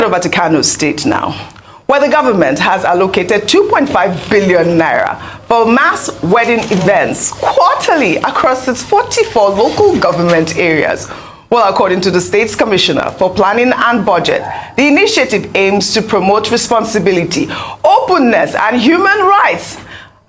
Over to Kano State now, where the government has allocated 2.5 billion naira for mass wedding events quarterly across its 44 local government areas. Well, according to the state's commissioner for planning and budget, the initiative aims to promote responsibility, openness, and human rights,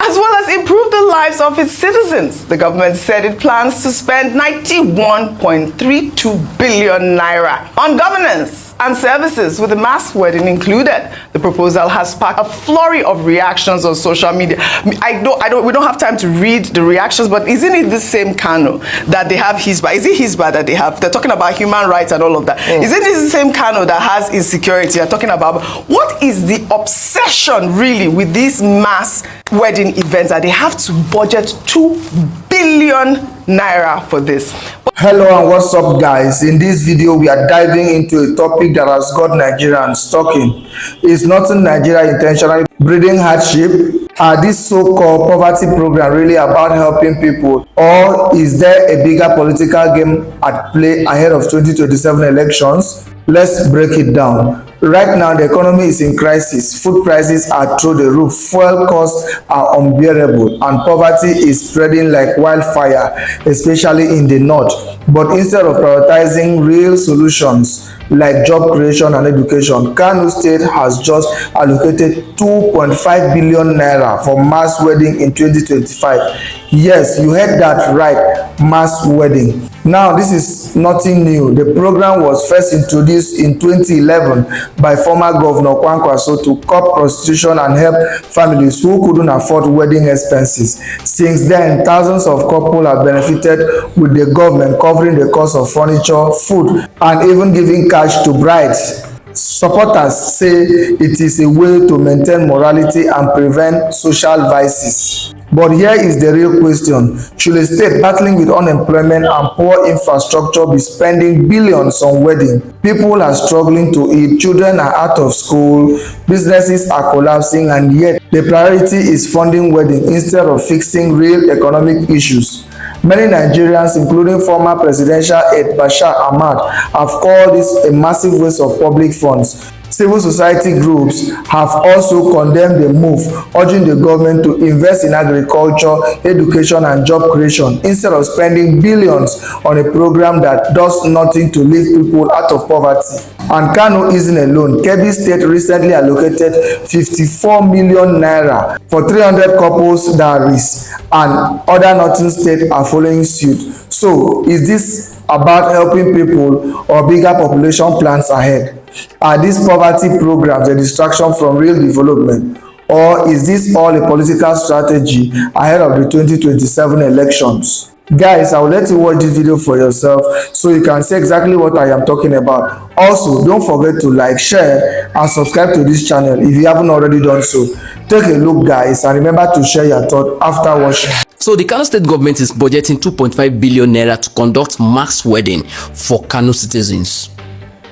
as well as improve the lives of its citizens. The government said it plans to spend 91.32 billion naira on governance and services, with the mass wedding included. The proposal has sparked a flurry of reactions on social media. We don't have time to read the reactions, but isn't it the same Kano that they have Hisba? Is it Hisba that they have? They're talking about human rights and all of that. Isn't it the same Kano that has insecurity? You're talking about what is the obsession really with these mass wedding events that they have to budget 2 billion naira for this? Hello and what's up, guys? In this video we are diving into a topic that has got Nigerians talking. Is Northern Nigeria intentionally breeding hardship? Are this so-called poverty program really about helping people, or is there a bigger political game at play ahead of 2027 elections? Let's break it down. Right now, the economy is in crisis. Food prices are through the roof, fuel costs are unbearable, and poverty is spreading like wildfire, especially in the north. But instead of prioritizing real solutions like job creation and education, Kano State has just allocated 2.5 billion naira for mass wedding in 2025. Yes, you heard that right, mass wedding. Now, this is nothing new. The program was first introduced in 2011 by former Governor Kwankwaso to curb prostitution and help families who couldn't afford wedding expenses. Since then, thousands of couples have benefited, with the government covering the cost of furniture, food, and even giving cash to brides. Supporters say it is a way to maintain morality and prevent social vices. But here is the real question. Should a state battling with unemployment and poor infrastructure be spending billions on wedding? People are struggling to eat, children are out of school, businesses are collapsing, and yet the priority is funding wedding instead of fixing real economic issues. Many Nigerians, including former presidential aide Bashar Ahmad, have called this a massive waste of public funds. Civil society groups have also condemned the move, urging the government to invest in agriculture, education, and job creation instead of spending billions on a program that does nothing to lift people out of poverty. And Kano isn't alone. Kebbi State recently allocated 54 million naira for 300 couples dowries, and other northern states are following suit. So, is this about helping people or bigger population plans ahead? Are these poverty programs a distraction from real development, or is this all a political strategy ahead of the 2027 elections? Guys, I will let you watch this video for yourself so you can see exactly what I am talking about. Also, don't forget to like, share, and subscribe to this channel if you haven't already done so. Take a look, guys, and remember to share your thoughts after watching. So the Kano State government is budgeting 2.5 billion naira to conduct mass wedding for Kano citizens.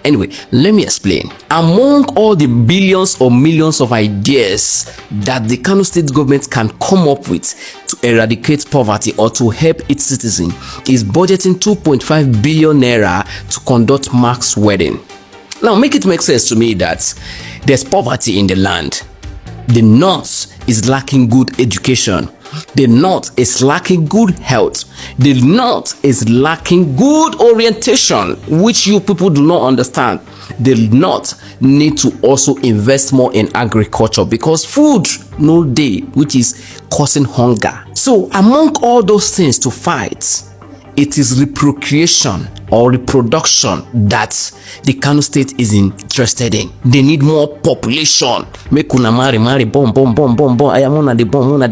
Anyway, let me explain. Among all the billions or millions of ideas that the Kano State government can come up with to eradicate poverty or to help its citizens, is budgeting 2.5 billion naira to conduct mass wedding. Now, make it make sense to me that there's poverty in the land. The north is lacking good education. The north is lacking good health. The north is lacking good orientation, which you people do not understand. The north need to also invest more in agriculture because food no day, which is causing hunger. So among all those things to fight, it is reprocreation or reproduction that the Kano State is interested in. They need more population. Make una marry, born. I am one of the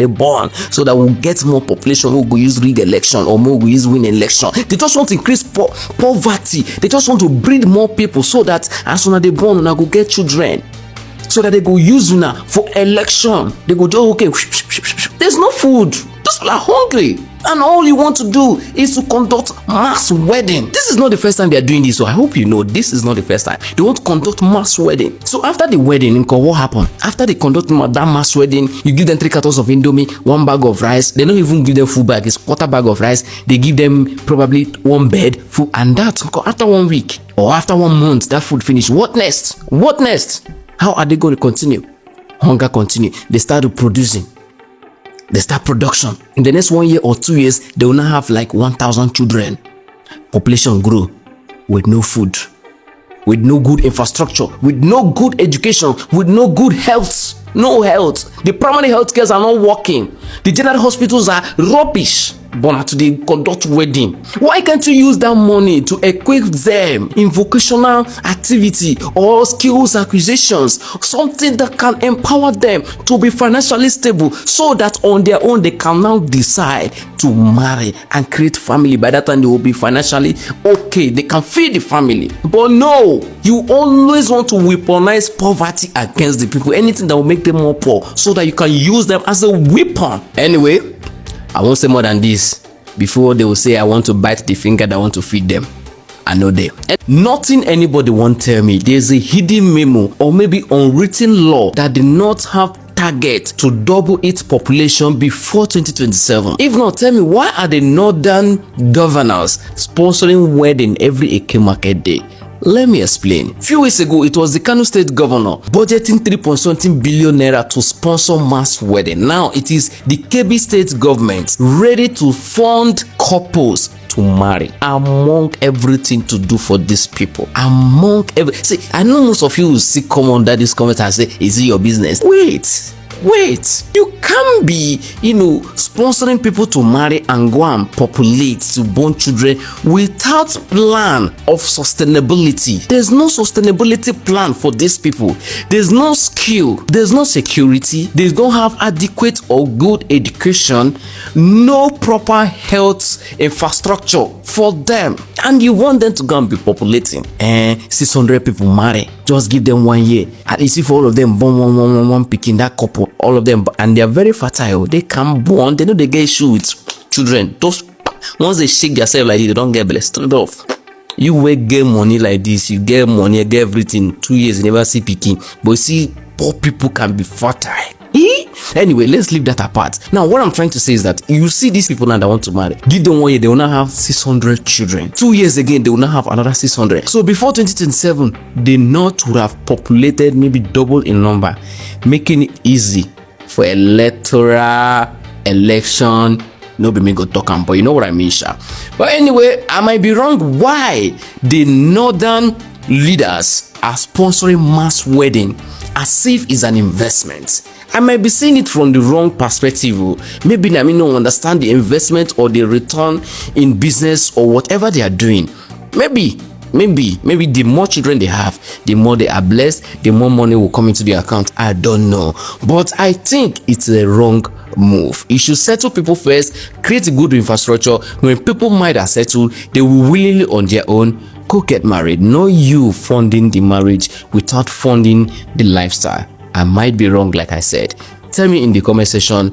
born, so that we'll get more population who will use rig election or more will use win election. They just want to increase poverty. They just want to breed more people so that as soon as they born, una go get children. So that they go use una for election. They go do okay. There's no food. Those people are hungry. And all you want to do is to conduct mass wedding. This is not the first time they are doing this, so I hope you know this is not the first time. They want to conduct mass wedding. So after the wedding, what happened? After they conduct that mass wedding, you give them 3 cartons of Indomie, 1 bag of rice. They don't even give them full bag, it's quarter bag of rice. They give them probably 1 bed, food, and that after 1 week or after 1 month, that food finish. What next? What next? How are they going to continue? Hunger continue. They start producing. They start production. In the next 1 year or 2 years, they will now have like 1,000 children. Population grow with no food, with no good infrastructure, with no good education, with no good health. No health. The primary health cares are not working. The general hospitals are rubbish. But to the conduct wedding. Why can't you use that money to equip them in vocational activity or skills acquisitions, something that can empower them to be financially stable, so that on their own they can now decide to marry and create family? By that time they will be financially okay, they can feed the family. But no, you always want to weaponize poverty against the people, anything that will make them more poor, so that you can use them as a weapon. Anyway, I won't say more than this before they will say I want to bite the finger that want to feed them. I know them. And nothing anybody won't tell me. There's a hidden memo or maybe unwritten law that did not have target to double its population before 2027. If not, tell me, why are the northern governors sponsoring wedding every Eke market day? Let me explain. Few weeks ago, it was the Kano State governor budgeting 3.something billion naira to sponsor mass wedding. Now it is the Kebbi State government ready to fund couples to marry. Among everything to do for these people, see, I know most of you will see come under this comment and say, is it your business? Wait, you can't be, sponsoring people to marry and go and populate to born children without plan of sustainability. There's no sustainability plan for these people. There's no skill, there's no security, they don't have adequate or good education, no proper health infrastructure for them, and you want them to go and be populating. 600 people marry, just give them 1 year. At least if all of them born one picking that couple, all of them, and they are very fertile, they can born, they know they get issue with children. Those once they shake themselves like this, they don't get blessed. Straight off. You will get money like this, you get money, you get everything. 2 years, you never see picking. But you see, poor people can be fertile. Anyway, let's leave that apart. Now, what I'm trying to say is that you see these people now that want to marry, give them 1 year, they will now have 600 children. 2 years again, they will now have another 600. So before 2027, the North would have populated maybe double in number, making it easy for electoral election. No be me go talk am, but you know what I mean, sha. But anyway, I might be wrong. Why the northern leaders are sponsoring mass wedding as if it's an investment? I might be seeing it from the wrong perspective. Maybe I mean don't understand the investment or the return in business or whatever they are doing. Maybe the more children they have, the more they are blessed, the more money will come into their account. I don't know, but I think it's a wrong move. You should settle people first, create a good infrastructure. When people might are settled, they will willingly on their own go get married. No you funding the marriage without funding the lifestyle. I might be wrong, like I said. Tell me in the comment section.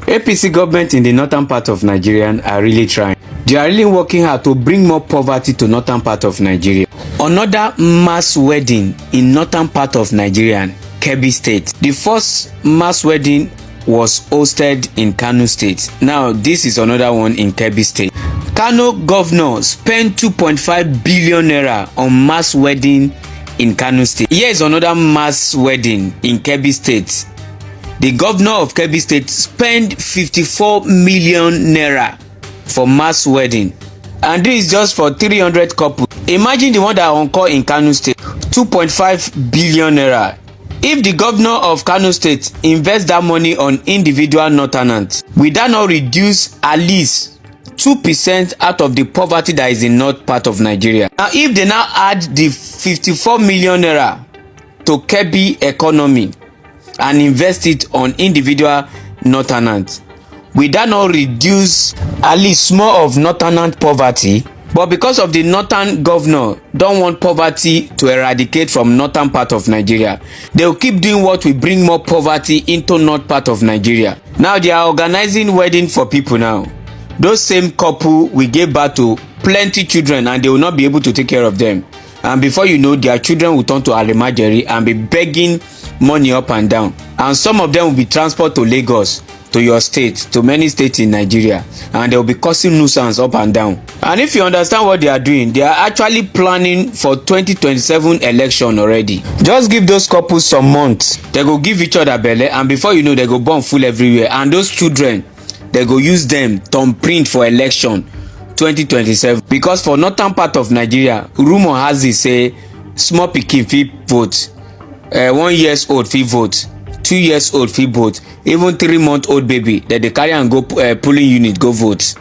APC government in the northern part of Nigeria are really trying. They are really working hard to bring more poverty to northern part of Nigeria. Another mass wedding in northern part of Nigeria, Kebbi State. The first mass wedding was hosted in Kano State. Now this is another one in Kebbi State. Kano governor spent 2.5 billion naira on mass wedding in Kano State. Here is another mass wedding in Kebbi State. The governor of Kebbi State spent 54 million naira for mass wedding, and this is just for 300 couples. Imagine the one that on call in Kano State, 2.5 billion naira. If the governor of Kano State invests that money on individual northerners, will that not reduce at least 2% out of the poverty that is in north part of Nigeria? Now, if they now add the 54 million naira to Kebbi economy and invest it on individual northerners, will that not reduce at least more of northern poverty? But because of the northern governor don't want poverty to eradicate from northern part of Nigeria, they will keep doing what will bring more poverty into north part of Nigeria. Now they are organizing wedding for people now. those same couple will give birth to plenty children and they will not be able to take care of them, and before you know, their children will turn to alimajeri and be begging money up and down, and some of them will be transported to Lagos, to your state, to many states in Nigeria, and they will be causing nuisance up and down. And if you understand what they are doing, they are actually planning for 2027 election already. Just give those couples some months, they go give each other belle, and before you know, they go born full everywhere, and those children, they go use them thumbprint for election 2027. Because for northern part of Nigeria, rumor has it say small pikin fit vote, 1 year old fit vote, 2 years old fit vote, even 3-month-old baby that they carry and go polling unit go vote.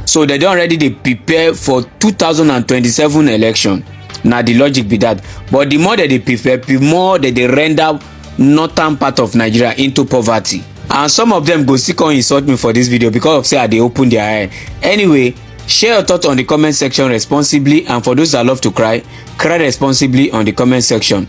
So they don already dey prepare for 2027 election. Na the logic be that. But the more that they prepare, the more that they render northern part of Nigeria into poverty. And some of them go still come insult me for this video because of say I dey open their eye. Anyway, share your thoughts on the comment section responsibly, and for those that love to cry responsibly on the comment section.